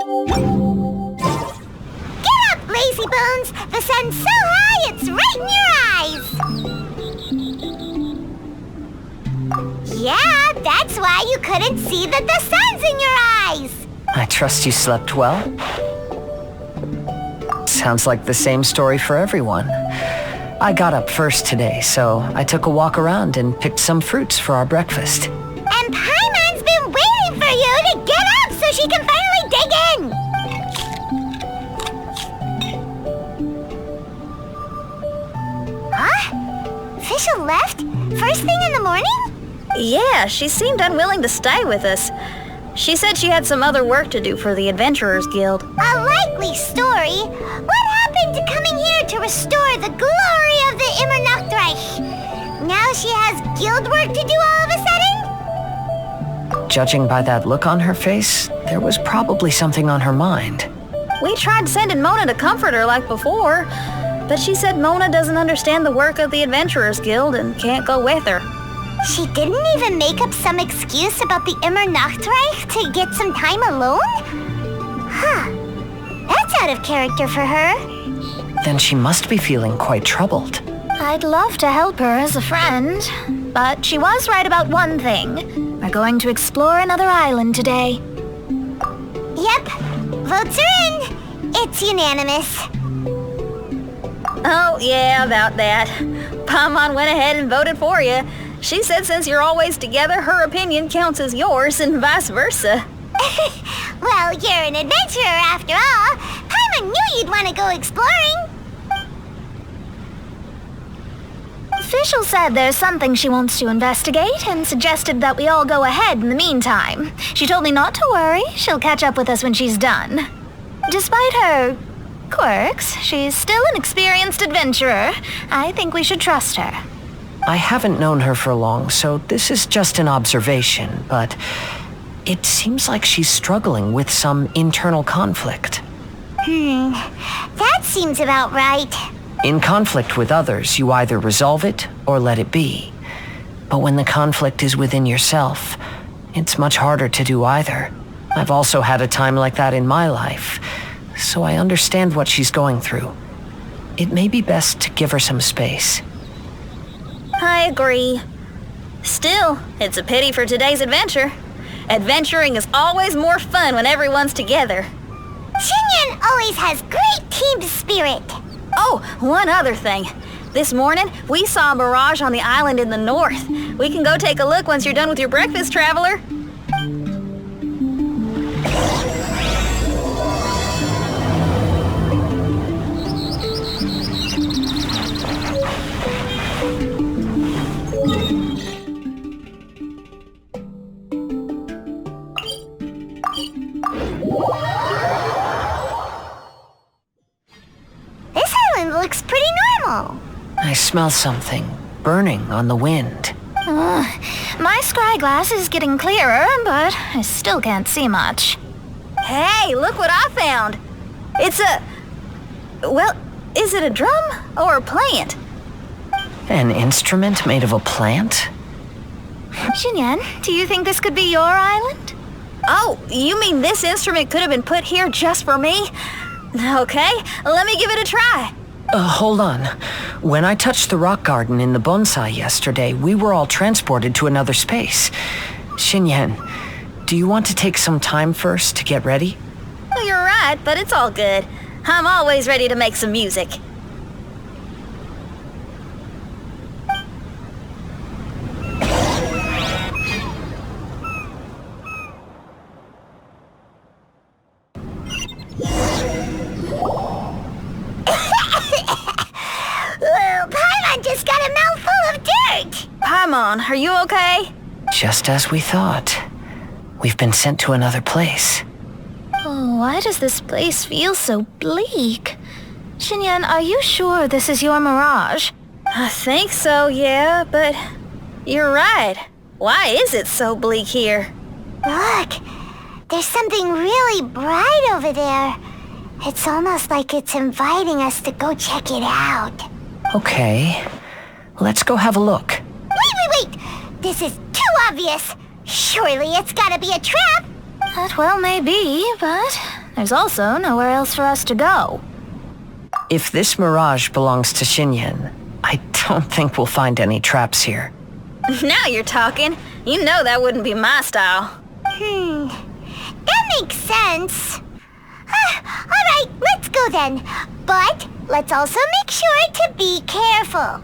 Get up, lazy bones! The sun's so high, it's right in your eyes! Yeah, that's why you couldn't see that the sun's in your eyes! I trust you slept well. Sounds like the same story for everyone. I got up first today, so I took a walk around and picked some fruits for our breakfast. And Paimon's been waiting for you to get up so she can finally dig in! Huh? Fischl left? First thing in the morning? Yeah, she seemed unwilling to stay with us. She said she had some other work to do for the Adventurers Guild. A likely story. What happened to coming here to restore the glory of the Immernachtreich? Now she has guild work to do all of a sudden? Judging by that look on her face, there was probably something on her mind. We tried sending Mona to comfort her like before, but she said Mona doesn't understand the work of the Adventurers Guild and can't go with her. She didn't even make up some excuse about the Immernachtreich to get some time alone? Huh. That's out of character for her. Then she must be feeling quite troubled. I'd love to help her as a friend, but she was right about one thing. We're going to explore another island today. Yep. Votes are in. It's unanimous. Oh, yeah, about that. Paimon went ahead and voted for you. She said since you're always together, her opinion counts as yours and vice versa. Well, you're an adventurer after all. Paimon knew you'd want to go exploring. Fischl said there's something she wants to investigate and suggested that we all go ahead in the meantime. She told me not to worry. She'll catch up with us when she's done. Despite her quirks, she's still an experienced adventurer. I think we should trust her. I haven't known her for long, so this is just an observation, but it seems like she's struggling with some internal conflict. That seems about right. In conflict with others, you either resolve it or let it be. But when the conflict is within yourself, it's much harder to do either. I've also had a time like that in my life, so I understand what she's going through. It may be best to give her some space. I agree. Still, it's a pity for today's adventure. Adventuring is always more fun when everyone's together. Xinyan always has great team spirit. Oh, one other thing. This morning, we saw Mirage on the island in the north. We can go take a look once you're done with your breakfast, traveler. This island looks pretty normal. I smell something burning on the wind. My scry glass is getting clearer, but I still can't see much. Hey, look what I found. It's a... well, is it a drum or a plant? An instrument made of a plant? Xinyan, do you think this could be your island? Oh, you mean this instrument could have been put here just for me? Okay, let me give it a try. Hold on. When I touched the rock garden in the bonsai yesterday, we were all transported to another space. Xinyan, do you want to take some time first to get ready? Well, you're right, but it's all good. I'm always ready to make some music. Paimon just got a mouthful of dirt. Paimon, are you okay? Just as we thought. We've been sent to another place. Oh, why does this place feel so bleak? Xinyan, are you sure this is your Mirage? I think so, yeah, but you're right. Why is it so bleak here? Look, there's something really bright over there. It's almost like it's inviting us to go check it out. Okay, let's go have a look. Wait! This is too obvious. Surely it's gotta be a trap. That well may be, but There's also nowhere else for us to go. If this Mirage belongs to Xinyan, I don't think we'll find any traps here. Now you're talking. You know that wouldn't be my style. That makes sense. Alright, let's go then. But let's also make sure to be careful.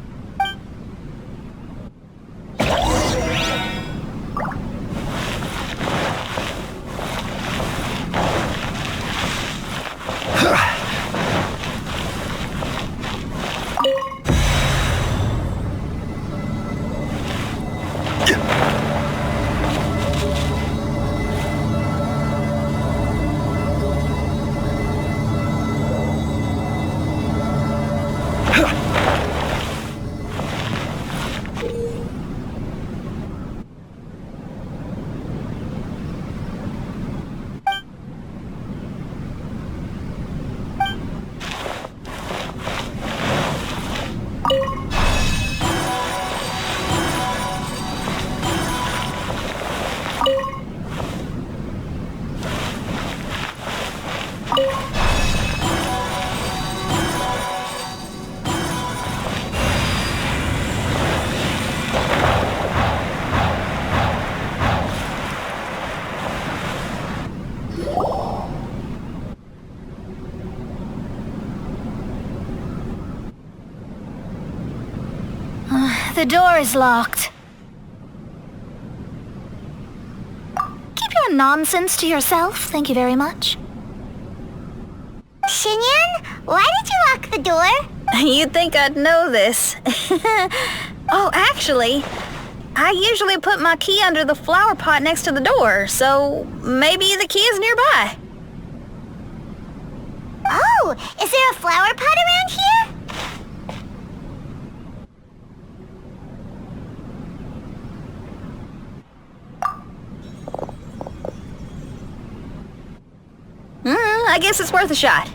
The door is locked. Keep your nonsense to yourself, thank you very much. Xinyan, why did you lock the door? You'd think I'd know this. Oh, actually, I usually put my key under the flower pot next to the door, so maybe the key is nearby. Oh, is there a flower pot around here? I guess it's worth a shot.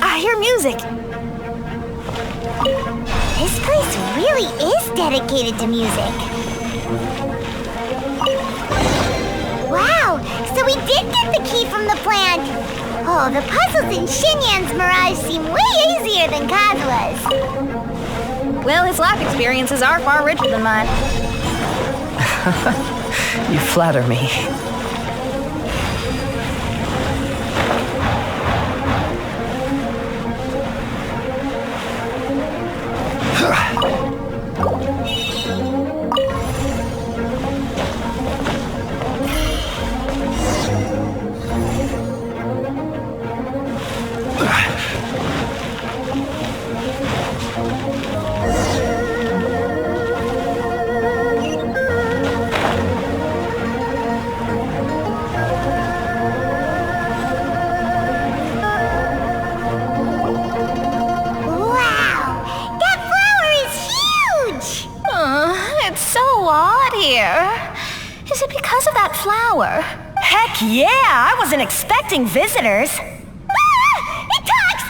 I hear music. This place really is dedicated to music. Wow, so we did get the key from the plant. Oh, the puzzles in Xinyan's Mirage seem way easier than Kazua's. Well, his life experiences are far richer than mine. You flatter me. Is it because of that flower? Heck yeah! I wasn't expecting visitors. Ah! It talks!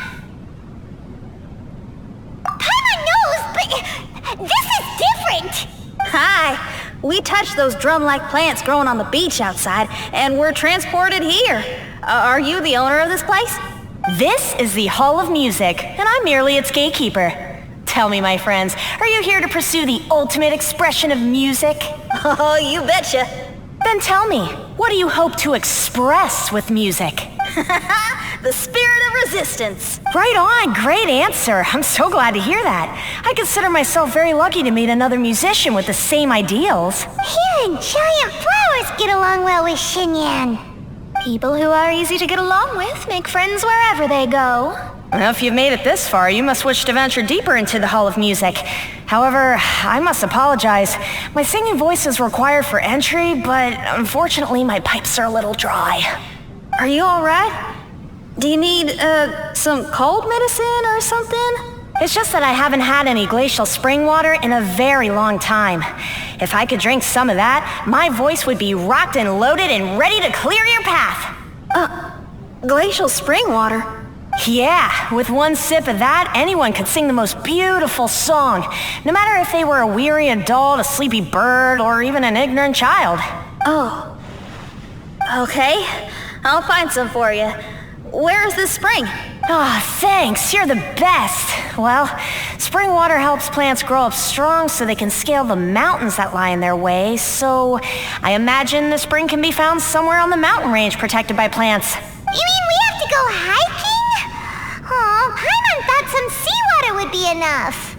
Paimon knows, but This is different! Hi! We touched those drum-like plants growing on the beach outside, and we're transported here. Are you the owner of this place? This is the Hall of Music, and I'm merely its gatekeeper. Tell me, my friends, are you here to pursue the ultimate expression of music? Oh, you betcha. Then tell me, what do you hope to express with music? The spirit of resistance. Right on, great answer. I'm so glad to hear that. I consider myself very lucky to meet another musician with the same ideals. Here and giant flowers get along well with Xinyan. People who are easy to get along with make friends wherever they go. Well, if you've made it this far, you must wish to venture deeper into the Hall of Music. However, I must apologize. My singing voice is required for entry, but unfortunately my pipes are a little dry. Are you all right? Do you need, some cold medicine or something? It's just that I haven't had any glacial spring water in a very long time. If I could drink some of that, my voice would be rocked and loaded and ready to clear your path. Glacial spring water? Yeah, with one sip of that, anyone could sing the most beautiful song, no matter if they were a weary adult, a sleepy bird, or even an ignorant child. Oh. Okay, I'll find some for you. Where is this spring? Ah, thanks, you're the best. Well, spring water helps plants grow up strong so they can scale the mountains that lie in their way, so I imagine the spring can be found somewhere on the mountain range protected by plants. You mean we have to go hiking? Oh, Paimon thought some seawater would be enough.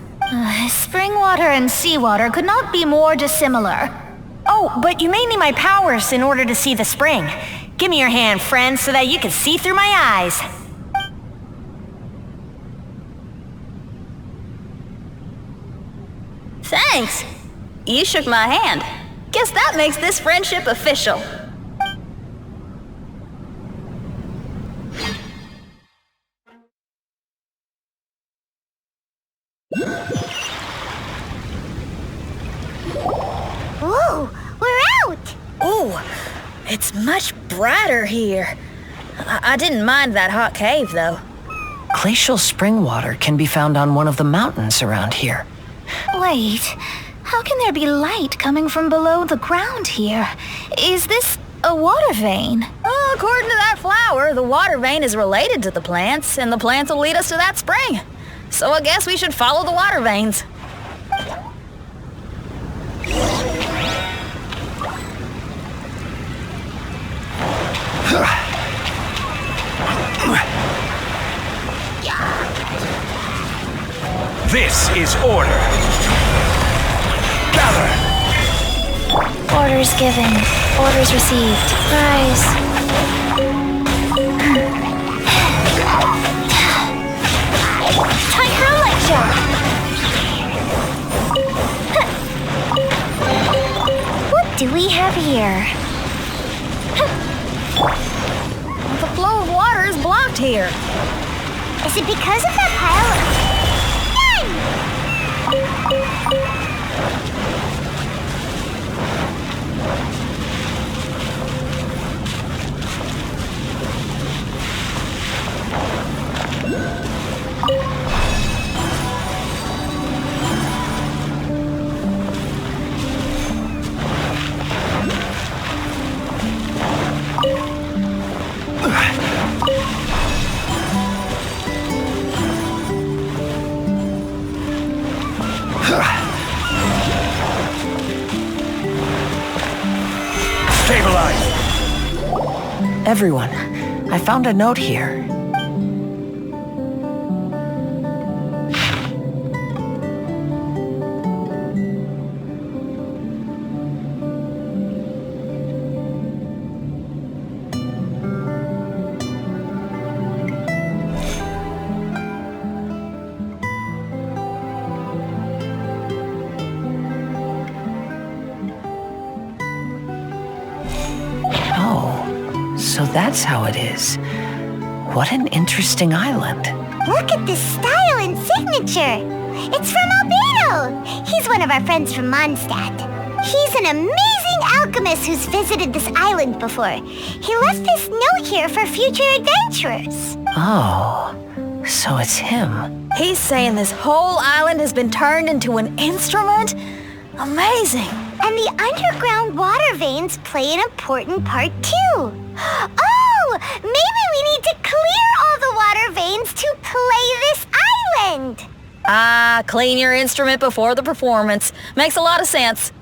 Spring water and seawater could not be more dissimilar. Oh, but you may need my powers in order to see the spring. Give me your hand, friend, so that you can see through my eyes. Thanks. You shook my hand. Guess that makes this friendship official. Ooh, we're out! Ooh, it's much brighter here. I didn't mind that hot cave, though. Glacial spring water can be found on one of the mountains around here. Wait, how can there be light coming from below the ground here? Is this a water vein? Well, according to that flower, the water vein is related to the plants, and the plants will lead us to that spring. So I guess we should follow the water veins. This is order. Gather. Orders given. Orders received. Rise. Time for a lecture! What do we have here? The flow of water is blocked here. Is it because of that pile of... Stabilize. Everyone, I found a note here. So that's how it is. What an interesting island. Look at this style and signature. It's from Albedo. He's one of our friends from Mondstadt. He's an amazing alchemist who's visited this island before. He left this note here for future adventurers. Oh, so it's him. He's saying this whole island has been turned into an instrument? Amazing. And the underground water veins play an important part too. Oh, maybe we need to clear all the water veins to play this island. Ah, clean your instrument before the performance. Makes a lot of sense.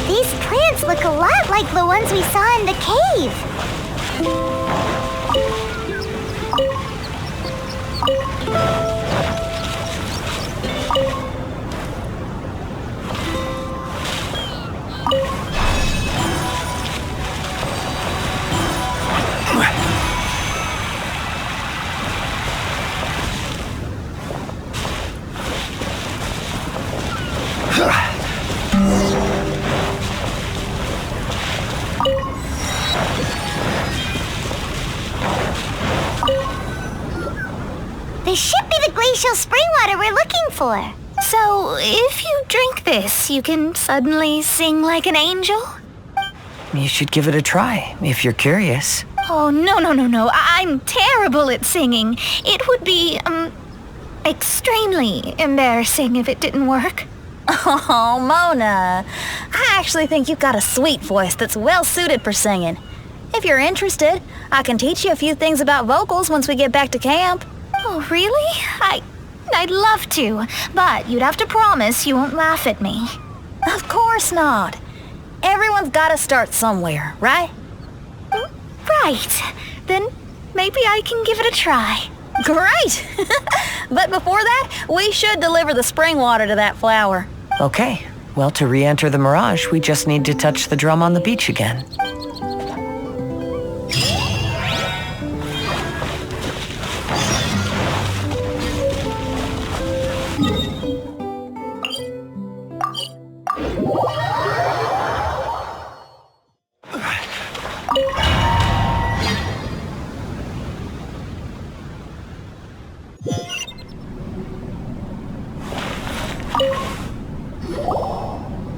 These plants look a lot like the ones we saw in the cave. This should be the glacial spring water we're looking for. So, if you drink this, you can suddenly sing like an angel? You should give it a try, if you're curious. Oh, no. I'm terrible at singing. It would be, extremely embarrassing if it didn't work. Oh, Mona. I actually think you've got a sweet voice that's well suited for singing. If you're interested, I can teach you a few things about vocals once we get back to camp. Oh, really? I'd love to, but you'd have to promise you won't laugh at me. Of course not. Everyone's got to start somewhere, right? Right. Then maybe I can give it a try. Great! But before that, we should deliver the spring water to that flower. Okay, well, to re-enter the Mirage, we just need to touch the drum on the beach again.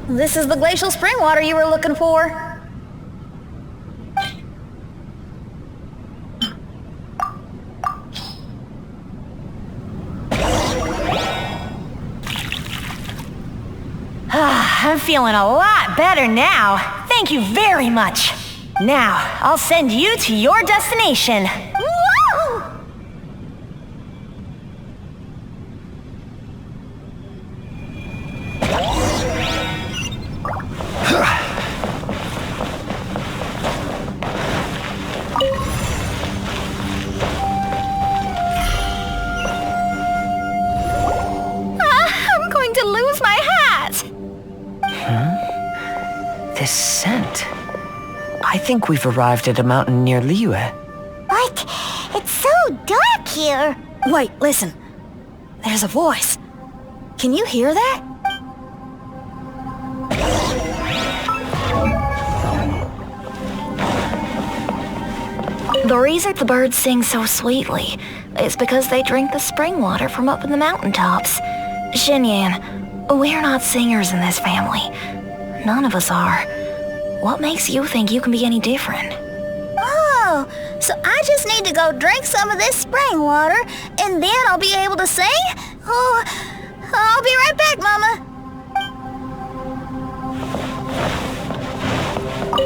This is the glacial spring water you were looking for. I'm feeling a lot better now. Thank you very much. Now, I'll send you to your destination. Whoa! I'm going to lose my hat. This scent. I think we've arrived at a mountain near Liyue. What? It's so dark here. Wait, listen. There's a voice. Can you hear that? The reason the birds sing so sweetly is because they drink the spring water from up in the mountaintops. Xinyan, we're not singers in this family. None of us are. What makes you think you can be any different? Oh, so I just need to go drink some of this spring water, and then I'll be able to sing? Oh, I'll be right back, Mama.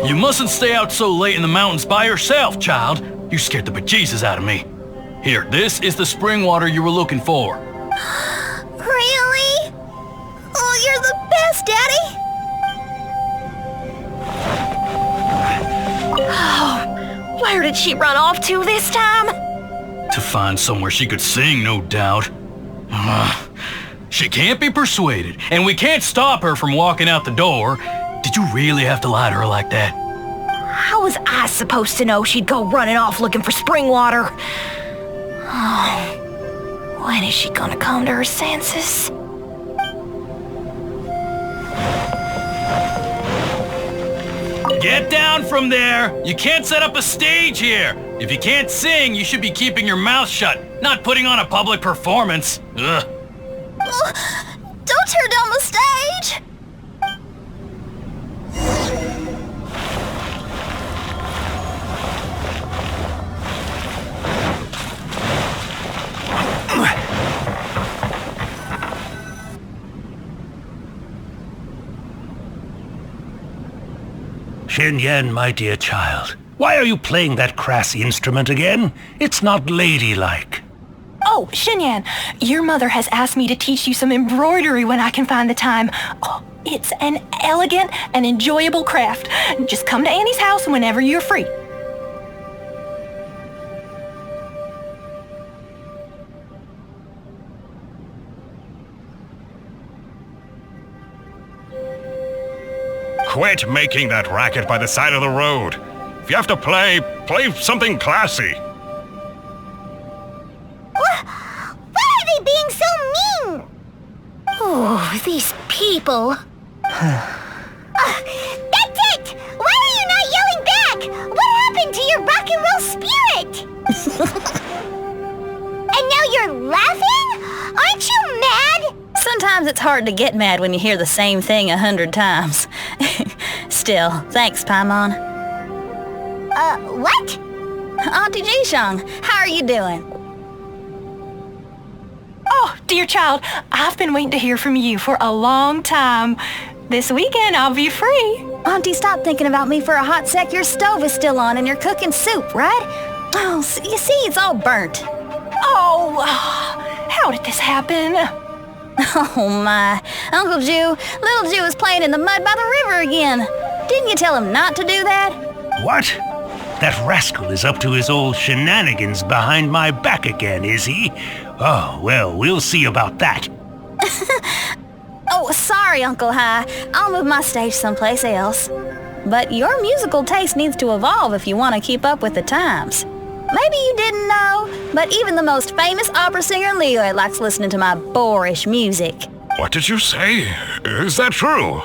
You mustn't stay out so late in the mountains by yourself, child. You scared the bejesus out of me. Here, this is the spring water you were looking for. Really? Oh, you're the best, Daddy. Oh, where did she run off to this time? To find somewhere she could sing, no doubt. She can't be persuaded, and we can't stop her from walking out the door. Did you really have to lie to her like that? How was I supposed to know she'd go running off looking for spring water? Oh, when is she gonna come to her senses? Get down from there! You can't set up a stage here! If you can't sing, you should be keeping your mouth shut, not putting on a public performance. Ugh. Don't tear down the stage! Xinyan, my dear child, why are you playing that crass instrument again? It's not ladylike. Oh, Xinyan, your mother has asked me to teach you some embroidery when I can find the time. Oh, it's an elegant and enjoyable craft. Just come to Annie's house whenever you're free. Quit making that racket by the side of the road. If you have to play something classy. Why are they being so mean? Oh, these people. That's it! Why are you not yelling back? What happened to your rock and roll spirit? And now you're laughing? Aren't you mad? Sometimes it's hard to get mad when you hear the same thing 100 times. Still, thanks, Paimon. What? Auntie Jishang, how are you doing? Oh, dear child, I've been waiting to hear from you for a long time. This weekend, I'll be free. Auntie, stop thinking about me for a hot sec. Your stove is still on and you're cooking soup, right? Oh, you see, it's all burnt. Oh, how did this happen? Oh my, Uncle Jew, little Jew is playing in the mud by the river again. Didn't you tell him not to do that? What? That rascal is up to his old shenanigans behind my back again, is he? Oh, well, we'll see about that. Oh, sorry, Uncle High. I'll move my stage someplace else. But your musical taste needs to evolve if you want to keep up with the times. Maybe you didn't know, but even the most famous opera singer Leo likes listening to my boorish music. What did you say? Is that true?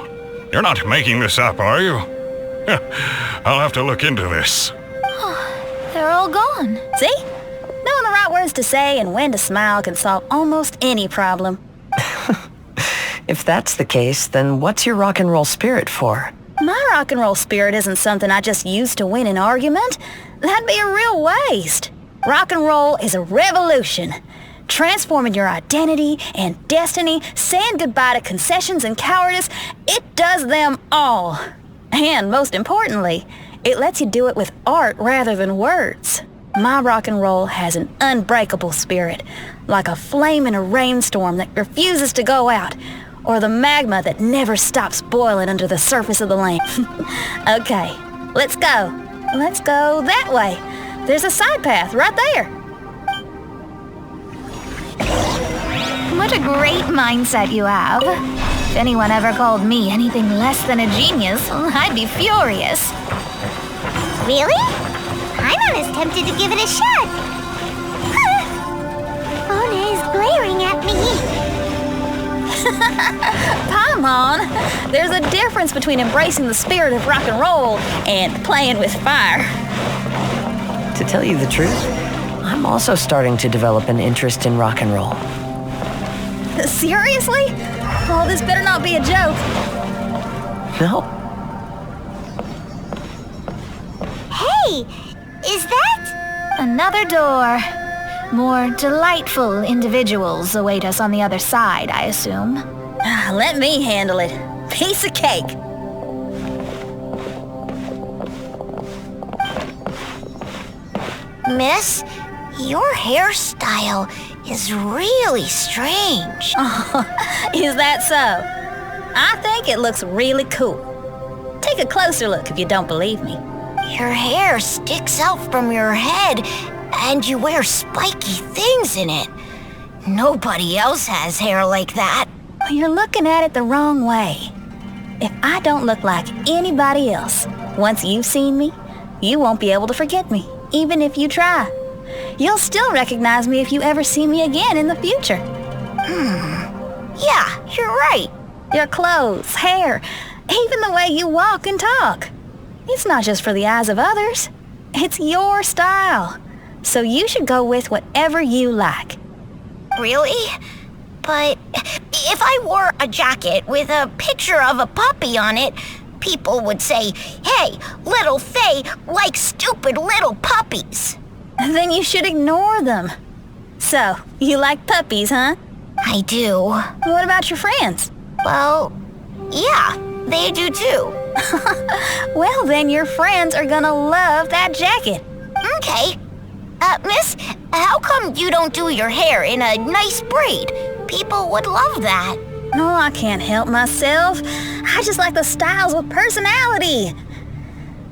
You're not making this up, are you? I'll have to look into this. They're all gone. See? Knowing the right words to say and when to smile can solve almost any problem. If that's the case, then what's your rock and roll spirit for? My rock and roll spirit isn't something I just use to win an argument. That'd be a real waste. Rock and roll is a revolution. Transforming your identity and destiny, saying goodbye to concessions and cowardice, it does them all. And most importantly, it lets you do it with art rather than words. My rock and roll has an unbreakable spirit, like a flame in a rainstorm that refuses to go out, or the magma that never stops boiling under the surface of the land. Okay, let's go. Let's go that way. There's a side path right there. What a great mindset you have. If anyone ever called me anything less than a genius, I'd be furious. Really? I'm as tempted to give it a shot. Ona is glaring at me. Paimon, there's a difference between embracing the spirit of rock and roll and playing with fire. To tell you the truth, I'm also starting to develop an interest in rock and roll. Seriously? Oh, this better not be a joke. No. Hey, is that? Another door. More delightful individuals await us on the other side, I assume. Let me handle it. Piece of cake. Miss, your hairstyle is really strange. Is that so? I think it looks really cool. Take a closer look if you don't believe me. Your hair sticks out from your head, and you wear spiky things in it. Nobody else has hair like that. You're looking at it the wrong way. If I don't look like anybody else, once you've seen me, you won't be able to forget me, even if you try. You'll still recognize me if you ever see me again in the future. Yeah, you're right. Your clothes, hair, even the way you walk and talk. It's not just for the eyes of others. It's your style. So you should go with whatever you like. Really? But if I wore a jacket with a picture of a puppy on it, people would say, "Hey, little Faye likes stupid little puppies." Then you should ignore them. So, you like puppies, huh? I do. What about your friends? Well, yeah, they do too. Well, then your friends are gonna love that jacket. Okay. Miss, how come you don't do your hair in a nice braid? People would love that. No, I can't help myself. I just like the styles with personality.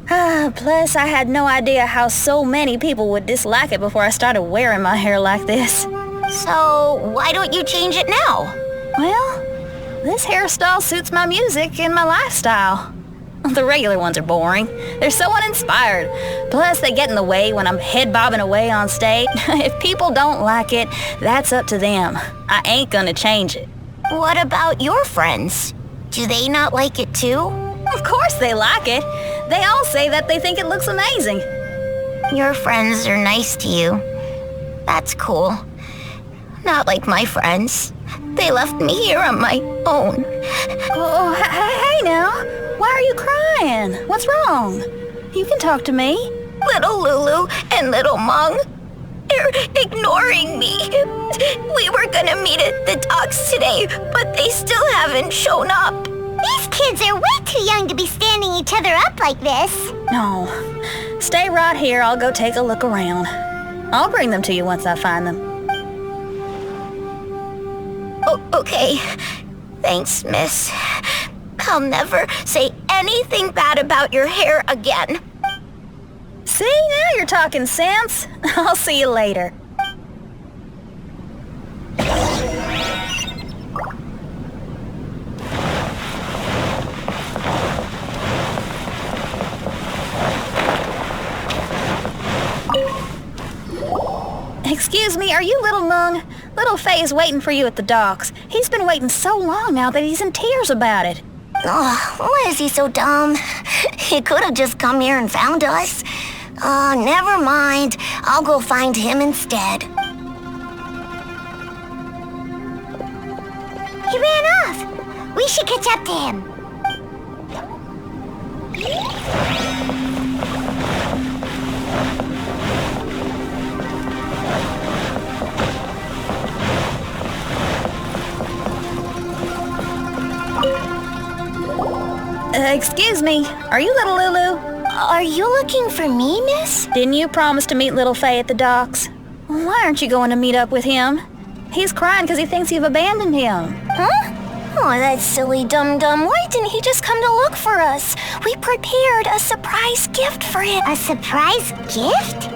Plus, I had no idea how so many people would dislike it before I started wearing my hair like this. So, why don't you change it now? Well, this hairstyle suits my music and my lifestyle. The regular ones are boring. They're so uninspired. Plus, they get in the way when I'm head bobbing away on stage. If people don't like it, that's up to them. I ain't gonna change it. What about your friends? Do they not like it too? Of course they like it. They all say that they think it looks amazing. Your friends are nice to you. That's cool. Not like my friends. They left me here on my own. Oh, hey now. Why are you crying? What's wrong? You can talk to me. Little Lulu and little Mung, they're ignoring me. We were gonna meet at the docks today, but they still haven't shown up. These kids are way too young to be standing each other up like this. No. Stay right here. I'll go take a look around. I'll bring them to you once I find them. Oh, okay. Thanks, miss. I'll never say anything bad about your hair again. See, now you're talking sense. I'll see you later. Excuse me, are you Little Mung? Little Faye is waiting for you at the docks. He's been waiting so long now that he's in tears about it. Oh, why is he so dumb? He could have just come here and found us. Oh, never mind. I'll go find him instead. He ran off. We should catch up to him. Excuse me, are you Little Lulu? Are you looking for me, miss? Didn't you promise to meet Little Faye at the docks? Why aren't you going to meet up with him? He's crying because he thinks you've abandoned him. Huh? Oh, that silly dum-dum. Why didn't he just come to look for us? We prepared a surprise gift for him. A surprise gift?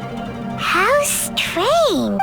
How strange.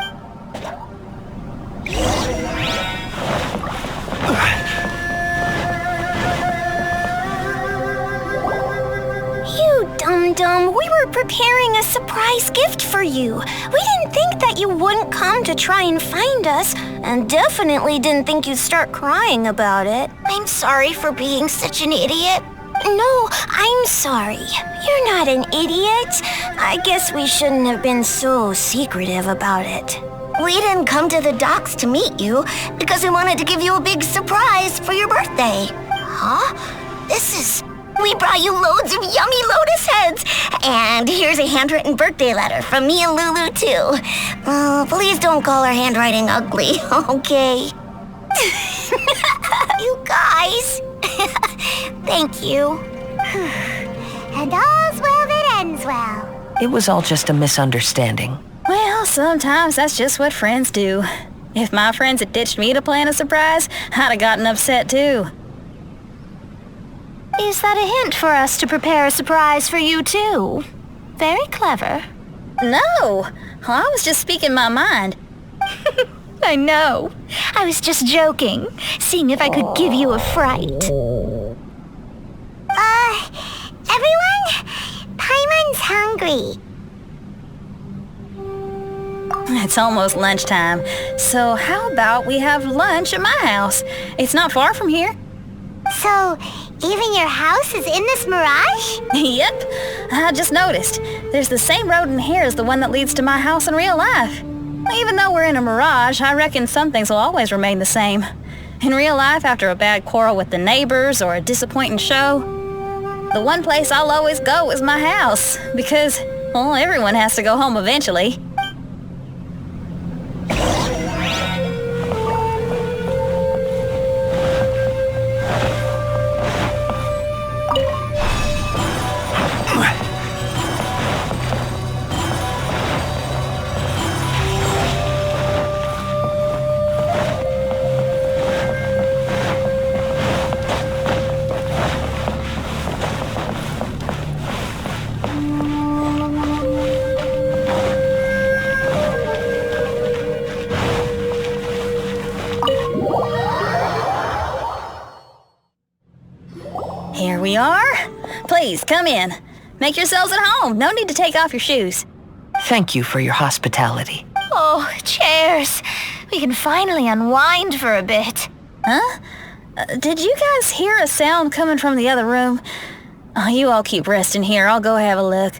You dum-dum, we were preparing a surprise gift for you. We didn't think that you wouldn't come to try and find us, and definitely didn't think you'd start crying about it. I'm sorry for being such an idiot. No, I'm sorry. You're not an idiot. I guess we shouldn't have been so secretive about it. We didn't come to the docks to meet you because we wanted to give you a big surprise for your birthday. Huh? We brought you loads of yummy lotus heads. And here's a handwritten birthday letter from me and Lulu, too. Please don't call our handwriting ugly, okay? You guys. Thank you. And all's well that ends well. It was all just a misunderstanding. Well, sometimes that's just what friends do. If my friends had ditched me to plan a surprise, I'd have gotten upset too. Is that a hint for us to prepare a surprise for you too? Very clever. No, I was just speaking my mind. I know. I was just joking, seeing if I could give you a fright. Everyone? Paimon's hungry. It's almost lunchtime, so how about we have lunch at my house? It's not far from here. So, even your house is in this mirage? Yep, I just noticed. There's the same road in here as the one that leads to my house in real life. Even though we're in a mirage, I reckon some things will always remain the same. In real life, after a bad quarrel with the neighbors or a disappointing show, the one place I'll always go is my house, because, well, everyone has to go home eventually. Here we are. Please, come in. Make yourselves at home. No need to take off your shoes. Thank you for your hospitality. Oh, chairs. We can finally unwind for a bit. Huh? Did you guys hear a sound coming from the other room? Oh, you all keep resting here. I'll go have a look.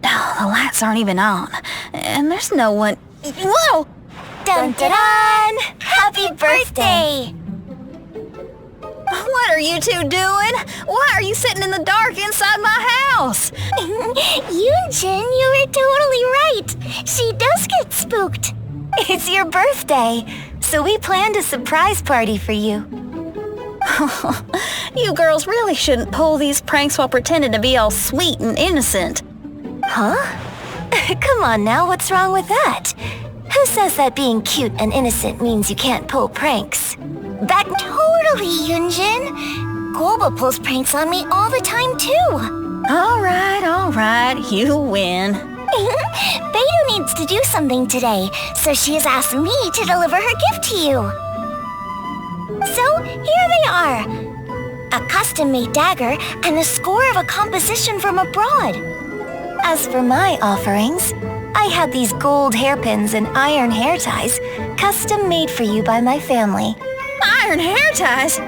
Oh, the lights aren't even on. And there's no one... Whoa! Dun dun dun! Happy birthday! What are you two doing? Why are you sitting in the dark inside my house? Yunjin, you were totally right. She does get spooked. It's your birthday, so we planned a surprise party for you. You girls really shouldn't pull these pranks while pretending to be all sweet and innocent. Huh? Come on now, what's wrong with that? Who says that being cute and innocent means you can't pull pranks? That totally, Yunjin. Golba pulls pranks on me all the time, too. All right, you win. Beidou needs to do something today, so she has asked me to deliver her gift to you. So, here they are. A custom-made dagger and a score of a composition from abroad. As for my offerings, I had these gold hairpins and iron hair ties, custom made for you by my family. Iron hair ties?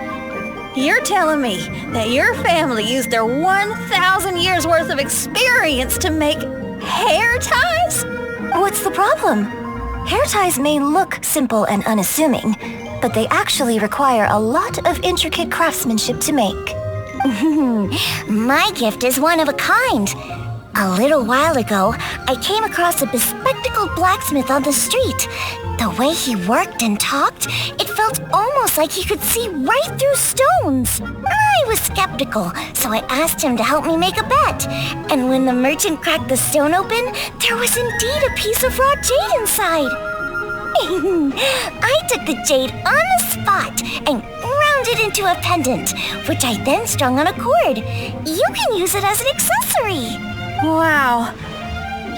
You're telling me that your family used their 1,000 years worth of experience to make hair ties? What's the problem? Hair ties may look simple and unassuming, but they actually require a lot of intricate craftsmanship to make. My gift is one of a kind. A little while ago, I came across a bespectacled blacksmith on the street. The way he worked and talked, it felt almost like he could see right through stones. I was skeptical, so I asked him to help me make a bet. And when the merchant cracked the stone open, there was indeed a piece of raw jade inside. I took the jade on the spot and ground it into a pendant, which I then strung on a cord. You can use it as an accessory. Wow.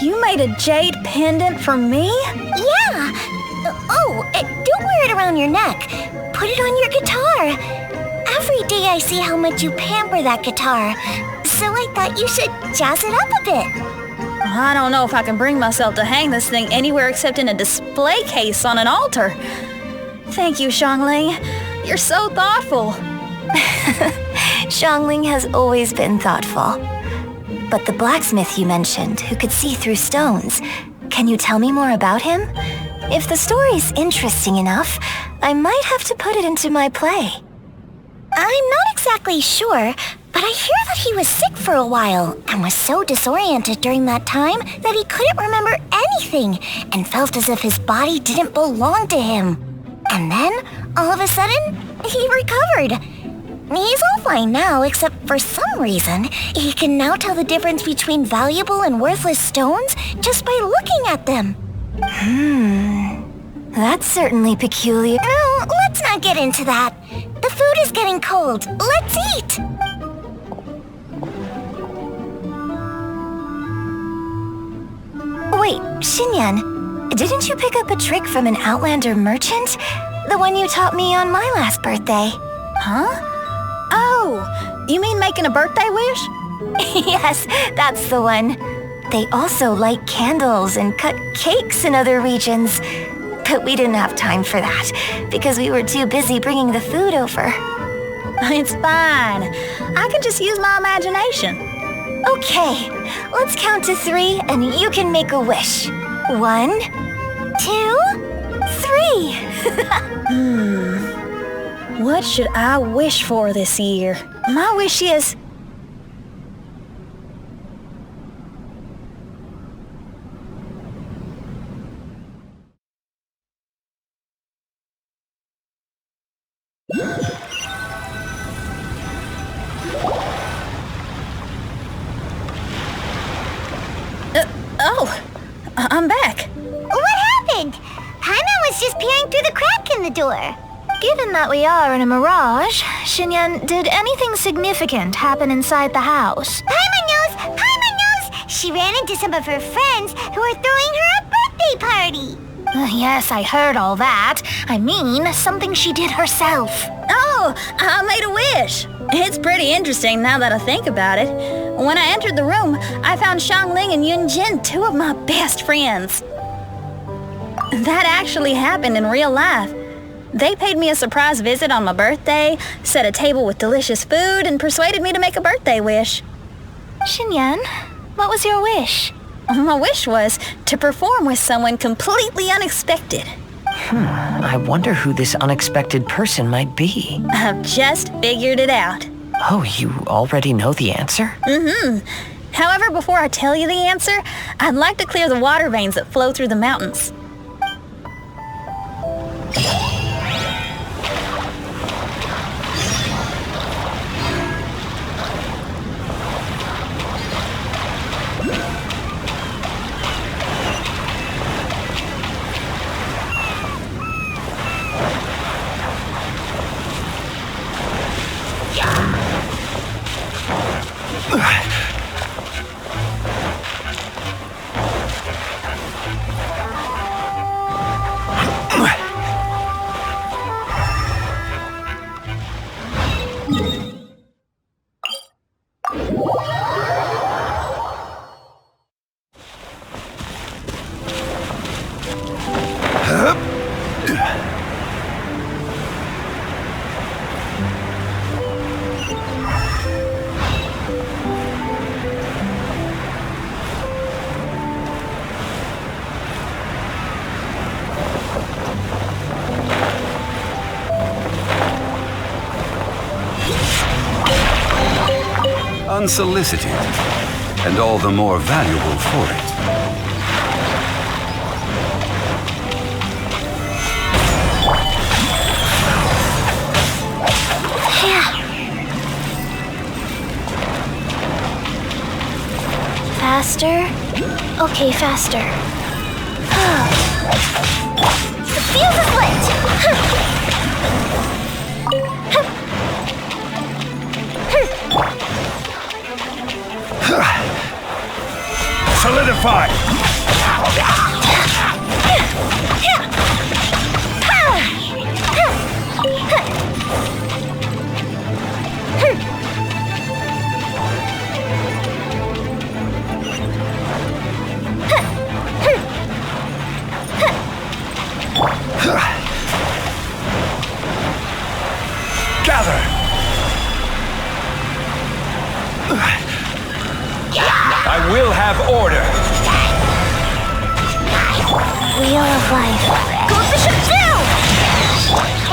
You made a jade pendant for me? Yeah. Don't wear it around your neck. Put it on your guitar. Every day I see how much you pamper that guitar, so I thought you should jazz it up a bit. I don't know if I can bring myself to hang this thing anywhere except in a display case on an altar. Thank you, Xiangling. You're so thoughtful. Xiangling has always been thoughtful. But the blacksmith you mentioned, who could see through stones, can you tell me more about him? If the story's interesting enough, I might have to put it into my play. I'm not exactly sure, but I hear that he was sick for a while and was so disoriented during that time that he couldn't remember anything and felt as if his body didn't belong to him. And then, all of a sudden, he recovered. He's all fine now, except for some reason, he can now tell the difference between valuable and worthless stones just by looking at them. That's certainly peculiar. No, let's not get into that. The food is getting cold. Let's eat! Wait, Xinyan, didn't you pick up a trick from an Outlander merchant? The one you taught me on my last birthday. Huh? Oh, you mean making a birthday wish? Yes, that's the one. They also light candles and cut cakes in other regions. But we didn't have time for that, because we were too busy bringing the food over. It's fine. I can just use my imagination. Okay, let's count to 3 and you can make a wish. 1, 2, 3. What should I wish for this year? My wish is... I'm back. What happened? Paimon was just peering through the crack in the door. Given that we are in a mirage, Xinyan, did anything significant happen inside the house? Paimon knows! Paimon knows! She ran into some of her friends who were throwing her a birthday party. Yes, I heard all that. I mean, something she did herself. Oh, I made a wish. It's pretty interesting now that I think about it. When I entered the room, I found Xiangling and Yunjin, 2 of my best friends. That actually happened in real life. They paid me a surprise visit on my birthday, set a table with delicious food, and persuaded me to make a birthday wish. Xinyan, what was your wish? My wish was to perform with someone completely unexpected. I wonder who this unexpected person might be. I've just figured it out. Oh, you already know the answer? However, before I tell you the answer, I'd like to clear the water veins that flow through the mountains. Unsolicited, and all the more valuable for it. Faster? Okay, faster. The fuse is lit! Solidify! wheel of life. Go with the ship down!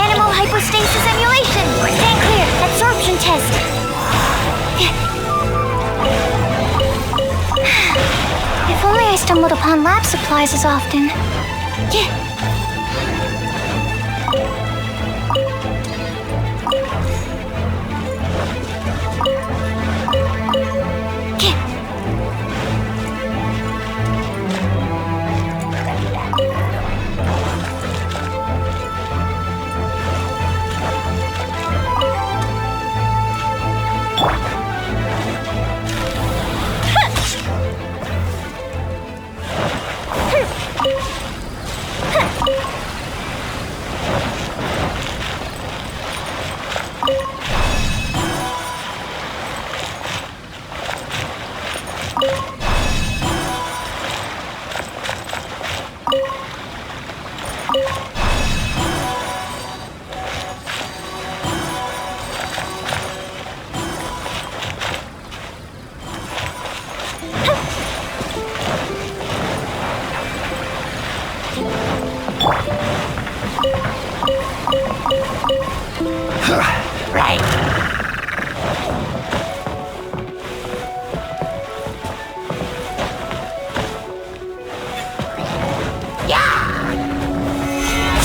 Animal hypostasis emulation. Stand clear. Absorption test. If only I stumbled upon lab supplies as often.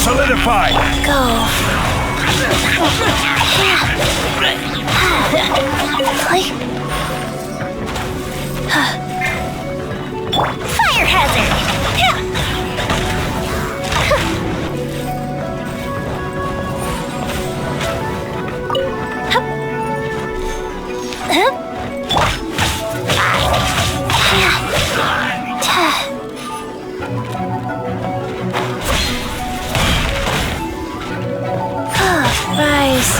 Solidify! Go. Fire hazard! Rise.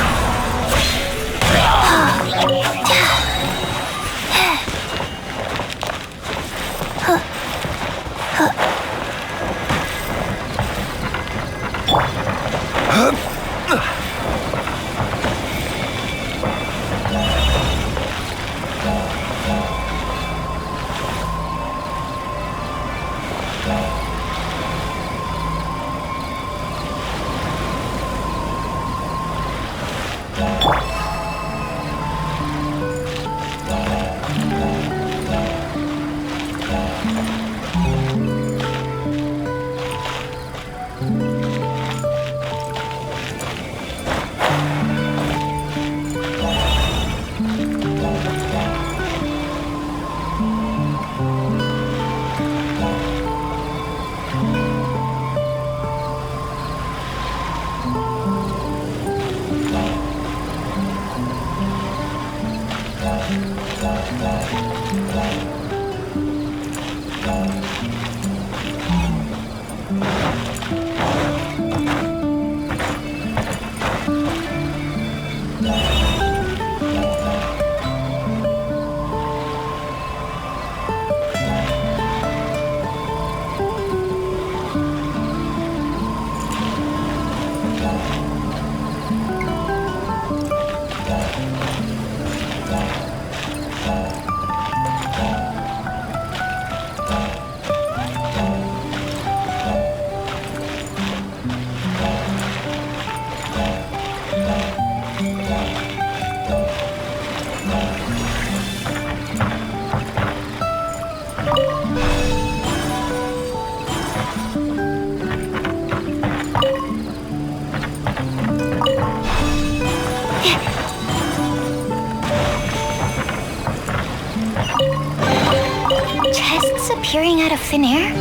Chests appearing out of thin air?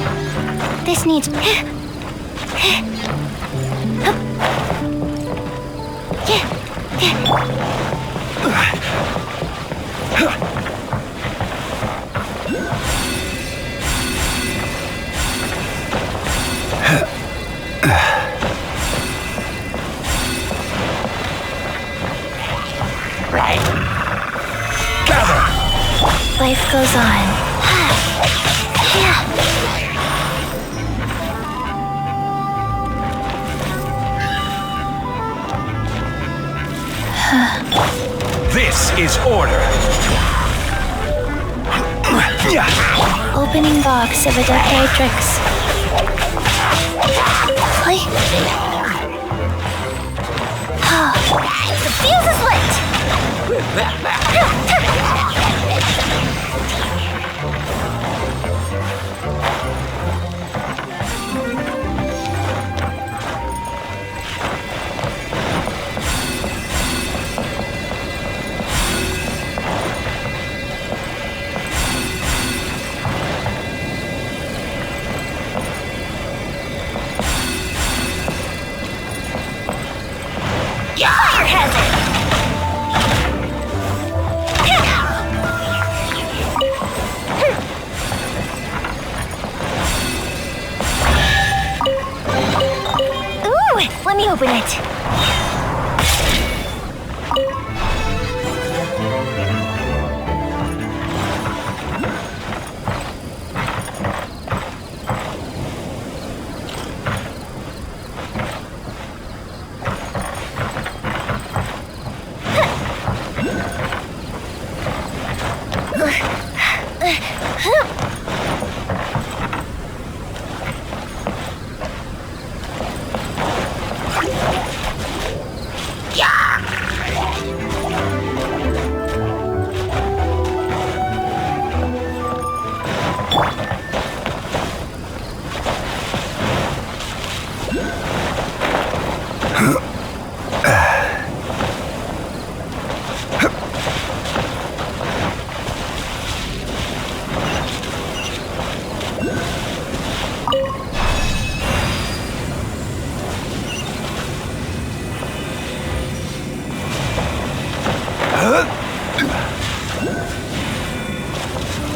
This needs... Life goes on. This is order. Opening box of a decade tricks. Let me open it.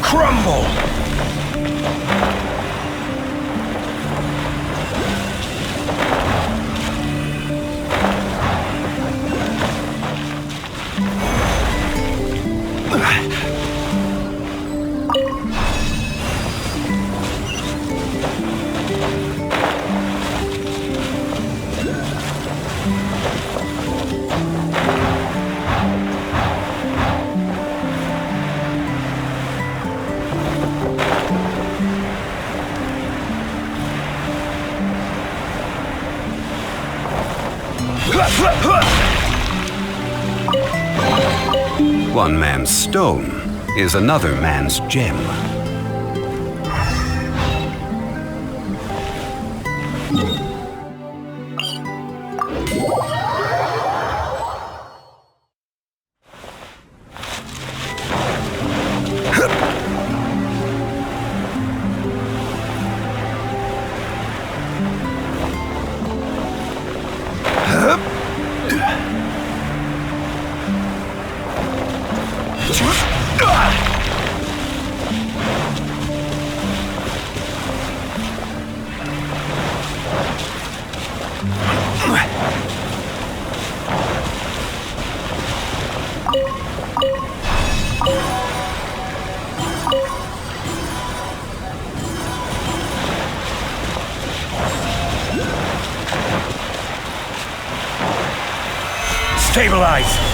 Crumble! One man's stone is another man's gem. Stabilize!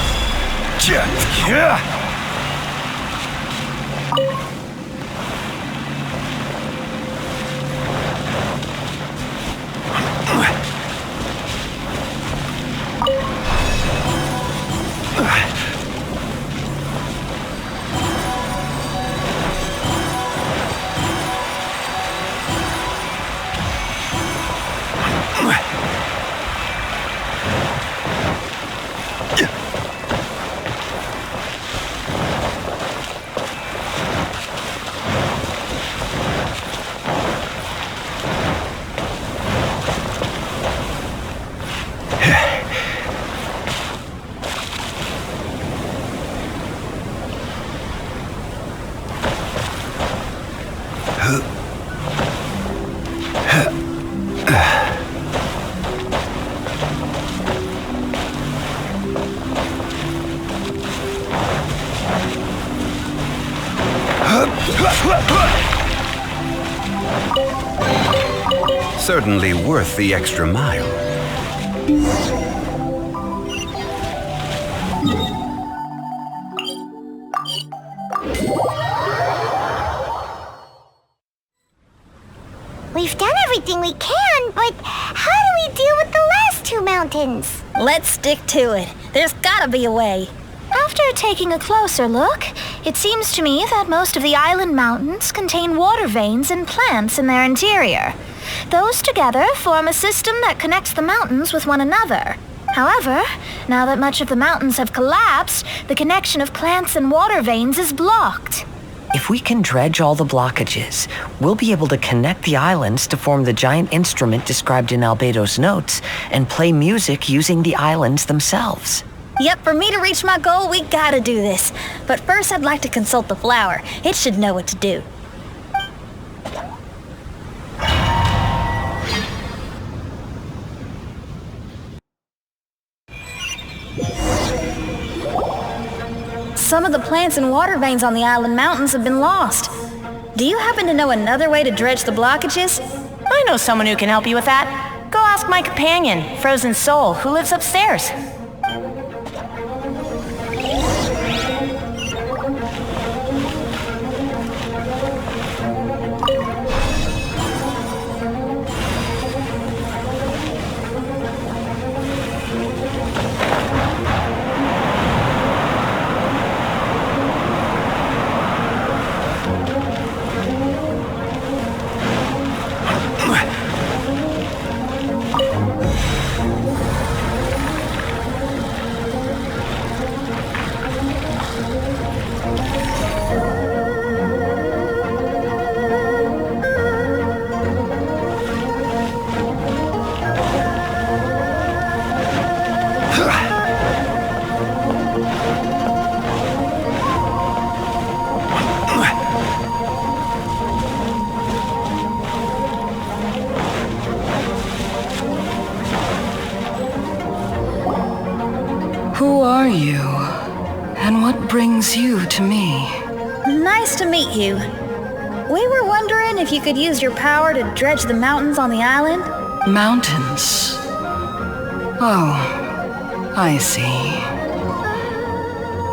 Certainly worth the extra mile. We've done everything we can, but how do we deal with the last two mountains? Let's stick to it. There's gotta be a way. After taking a closer look, it seems to me that most of the island mountains contain water veins and plants in their interior. Those together form a system that connects the mountains with one another. However, now that much of the mountains have collapsed, the connection of plants and water veins is blocked. If we can dredge all the blockages, we'll be able to connect the islands to form the giant instrument described in Albedo's notes and play music using the islands themselves. Yep, for me to reach my goal, we gotta do this. But first I'd like to consult the flower. It should know what to do. some of the plants and water veins on the island mountains have been lost. Do you happen to know another way to dredge the blockages? I know someone who can help you with that. Go ask my companion, Frozen Soul, who lives upstairs. Who are you? And what brings you to me? Nice to meet you. We were wondering if you could use your power to dredge the mountains on the island? Mountains? Oh, I see.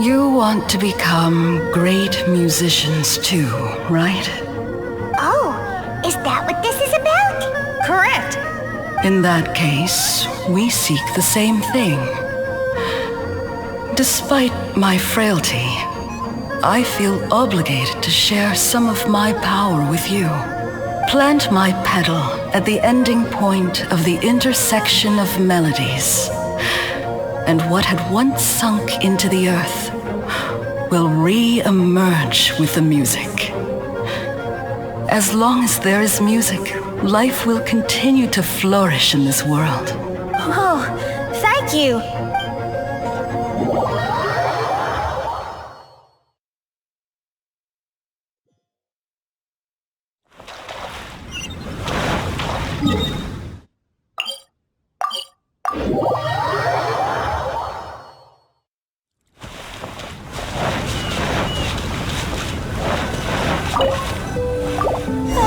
You want to become great musicians too, right? Oh, is that what this is about? Correct. In that case, we seek the same thing. Despite my frailty, I feel obligated to share some of my power with you. Plant my petal at the ending point of the intersection of melodies, and what had once sunk into the earth will re-emerge with the music. As long as there is music, life will continue to flourish in this world. Oh, thank you.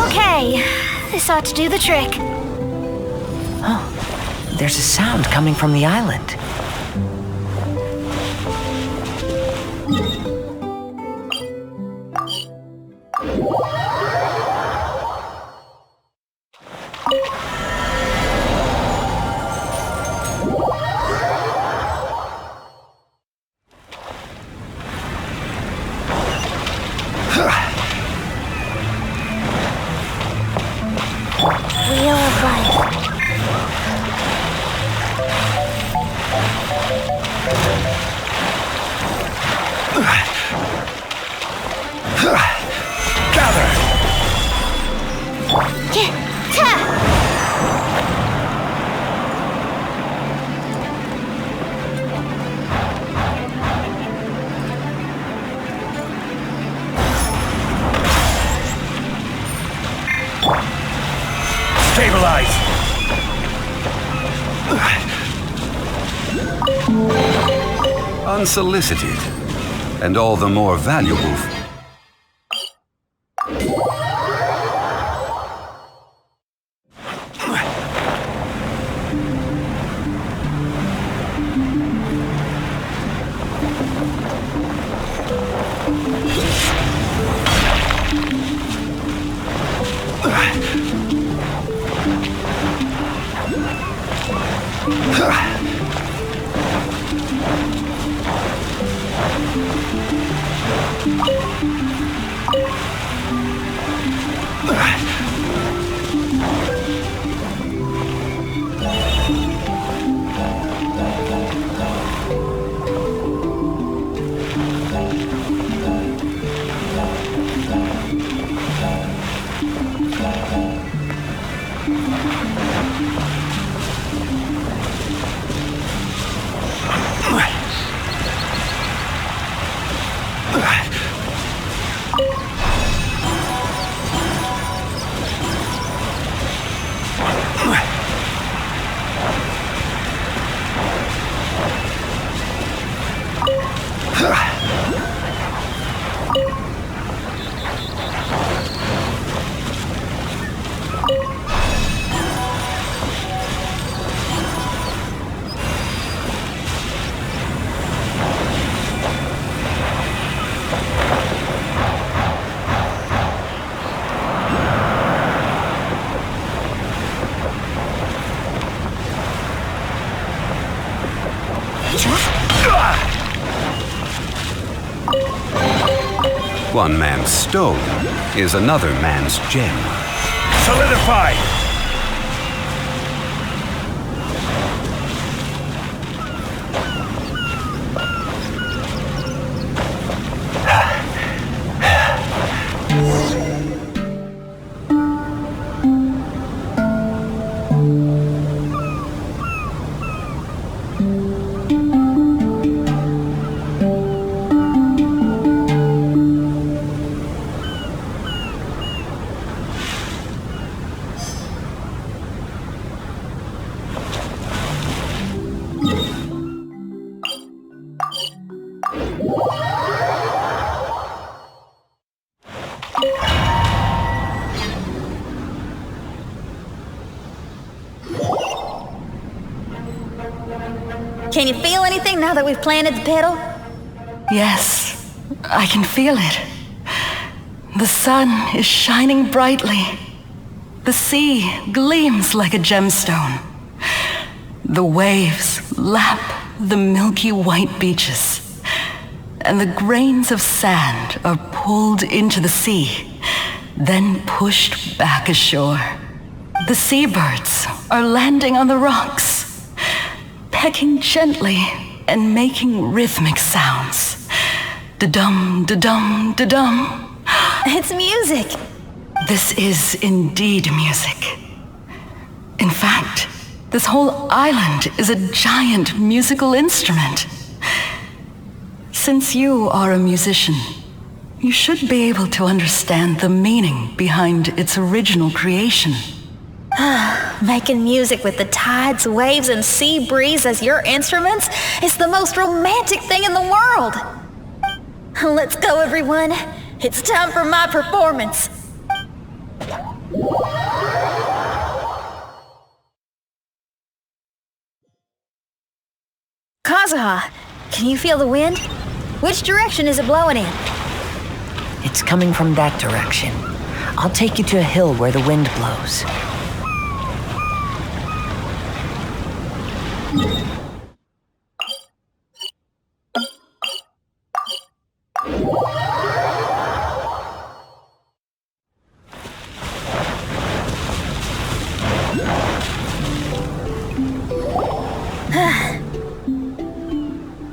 Okay, this ought to do the trick. Oh, there's a sound coming from the island. Wheel of Life. Gather! Stabilize! Unsolicited, and all the more valuable. One man's stone is another man's gem. Solidify! Can you feel anything now that we've planted the petal? Yes, I can feel it. The sun is shining brightly. The sea gleams like a gemstone. The waves lap the milky white beaches, and the grains of sand are pulled into the sea, then pushed back ashore. The seabirds are landing on the rocks, pecking gently and making rhythmic sounds. Da-dum, da-dum, da-dum. It's music. This is indeed music. In fact, this whole island is a giant musical instrument. Since you are a musician, you should be able to understand the meaning behind its original creation. Making music with the tides, waves, and sea breeze as your instruments is the most romantic thing in the world. Let's go, everyone. It's time for my performance. Kazuha, can you feel the wind? Which direction is it blowing in? It's coming from that direction. I'll take you to a hill where the wind blows.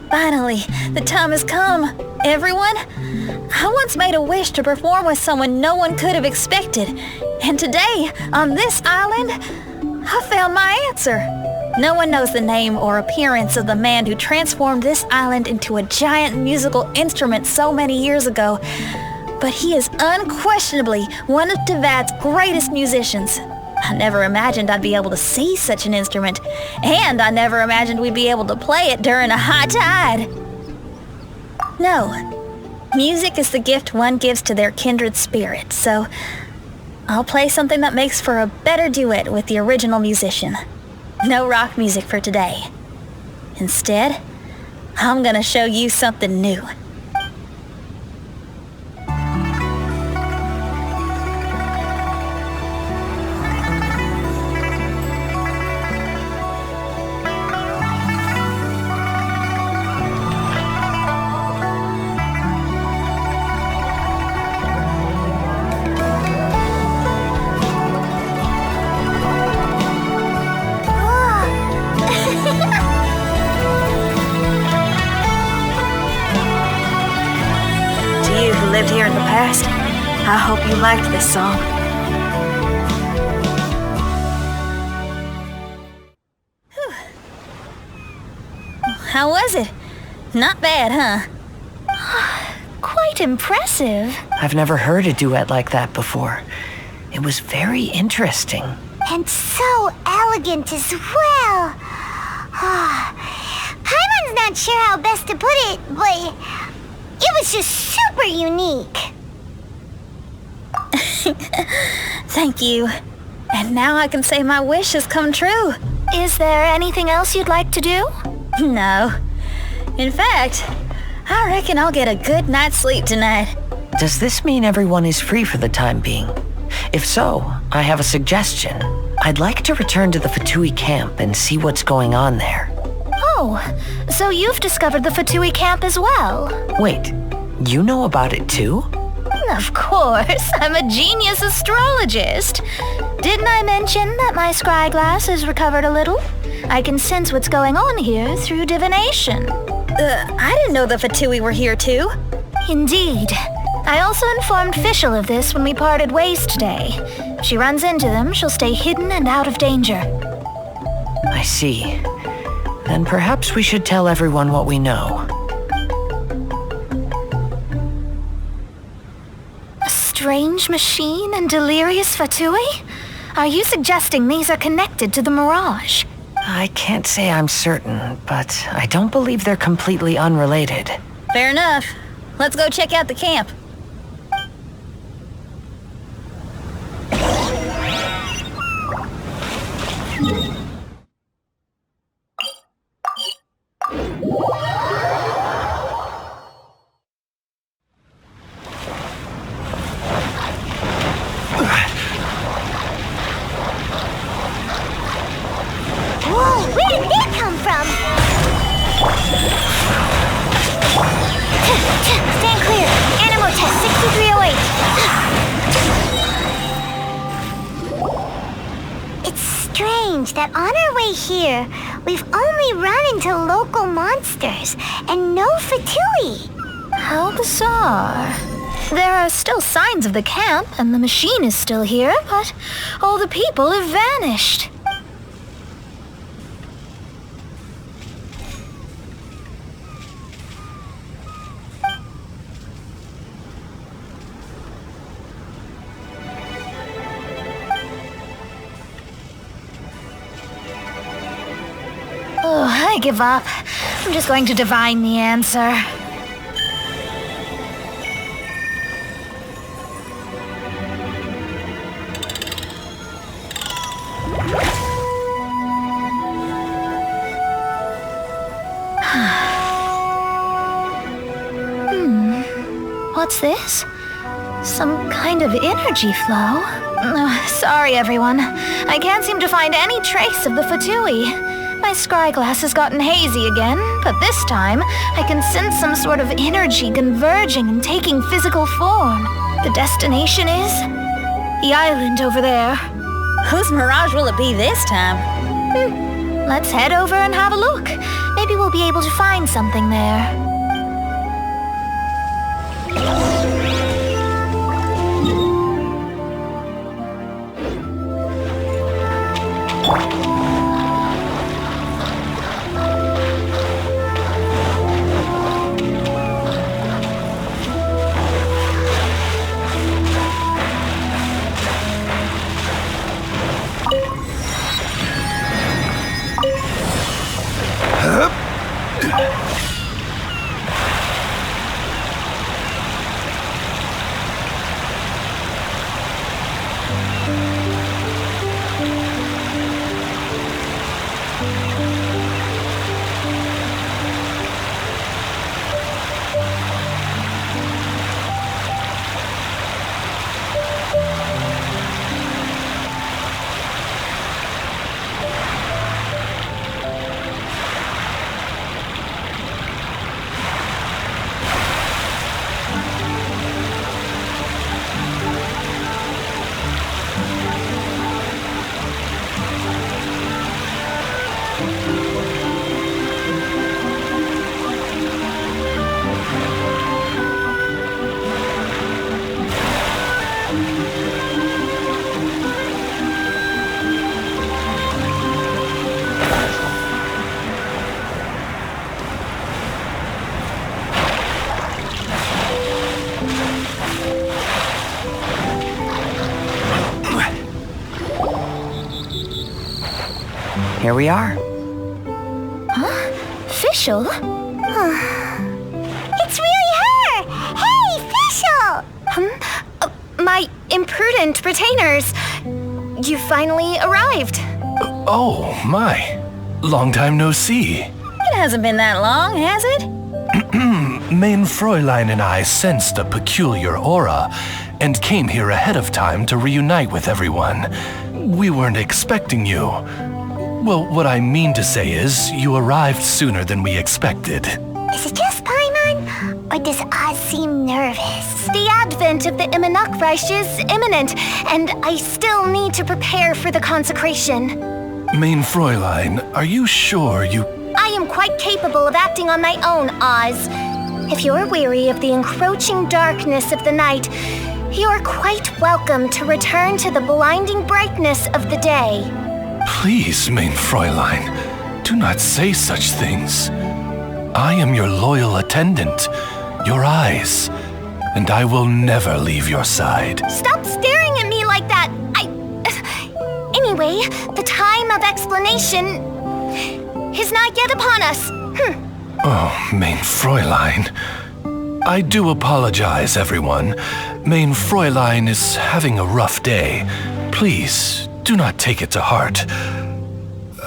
Finally, the time has come. Everyone, I once made a wish to perform with someone no one could have expected. And today, on this island, I found my answer. No one knows the name or appearance of the man who transformed this island into a giant musical instrument so many years ago, but he is unquestionably one of Teyvat's greatest musicians. I never imagined I'd be able to see such an instrument, and I never imagined we'd be able to play it during a high tide. No, music is the gift one gives to their kindred spirit, so I'll play something that makes for a better duet with the original musician. No rock music for today. Instead, I'm gonna show you something new. Lived here in the past. I hope you liked this song. Whew. How was it? Not bad, huh? Quite impressive. I've never heard a duet like that before. It was very interesting. And so elegant as well. Paimon's not sure how best to put it, but it was just super unique. Thank you. And now I can say my wish has come true. Is there anything else you'd like to do? No. In fact, I reckon I'll get a good night's sleep tonight. Does this mean everyone is free for the time being? If so, I have a suggestion. I'd like to return to the Fatui camp and see what's going on there. Oh, so you've discovered the Fatui camp as well? Wait, you know about it too? Of course, I'm a genius astrologist. Didn't I mention that my scry glass is recovered a little? I can sense what's going on here through divination. I didn't know the Fatui were here too. Indeed. I also informed Fischl of this when we parted ways today. If she runs into them, she'll stay hidden and out of danger. I see. Then perhaps we should tell everyone what we know. A strange machine and delirious Fatui? Are you suggesting these are connected to the Mirage? I can't say I'm certain, but I don't believe they're completely unrelated. Fair enough. Let's go check out the camp. Whoa, where did they come from? Stand clear. Animal test 6308. It's strange that on our way here, we've only run into local monsters and no Fatui. How bizarre. There are still signs of the camp, and the machine is still here, but all the people have vanished. Oh, I give up. I'm just going to divine the answer. What's this? Some kind of energy flow? Sorry, everyone. I can't seem to find any trace of the Fatui. My scry glass has gotten hazy again, but this time I can sense some sort of energy converging and taking physical form. The destination is the island over there. Whose Mirage will it be this time? Let's head over and have a look. Maybe we'll be able to find something there. Here we are. Huh? Fischl? It's really her! Hey, Fischl! My imprudent retainers. You finally arrived. Oh, my. Long time no see. It hasn't been that long, has it? Main Fräulein and I sensed a peculiar aura and came here ahead of time to reunite with everyone. We weren't expecting you. Well, what I mean to say is, you arrived sooner than we expected. Is it just Paimon? Or does Oz seem nervous? The advent of the Immernachtreich is imminent, and I still need to prepare for the consecration. Mein Fräulein, are you sure you... I am quite capable of acting on my own, Oz. If you're weary of the encroaching darkness of the night, you're quite welcome to return to the blinding brightness of the day. Please, Mein Fräulein, do not say such things. I am your loyal attendant, your eyes, and I will never leave your side. Stop staring at me like that! Anyway, the time of explanation is not yet upon us. Oh, Mein Fräulein. I do apologize, everyone. Mein Fräulein is having a rough day. Please, do not take it to heart.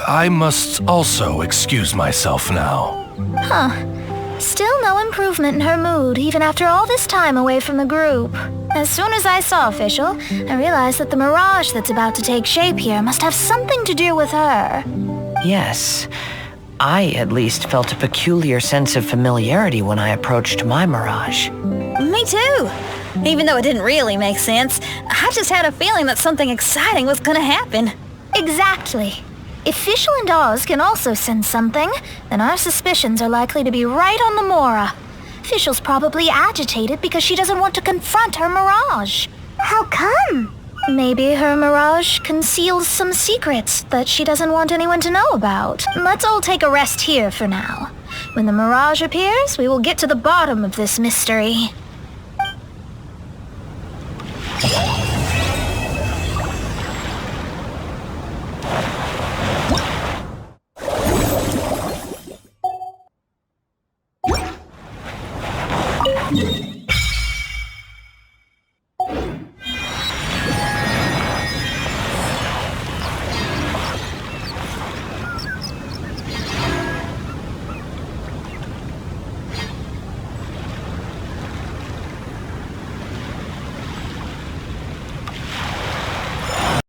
I must also excuse myself now. Still no improvement in her mood, even after all this time away from the group. As soon as I saw Official, I realized that the Mirage that's about to take shape here must have something to do with her. Yes. I at least felt a peculiar sense of familiarity when I approached my Mirage. Me too. Even though it didn't really make sense, I just had a feeling that something exciting was gonna happen. Exactly. If Fischl and Oz can also sense something, then our suspicions are likely to be right on the Mora. Fischl's probably agitated because she doesn't want to confront her Mirage. How come? Maybe her Mirage conceals some secrets that she doesn't want anyone to know about. Let's all take a rest here for now. When the Mirage appears, we will get to the bottom of this mystery.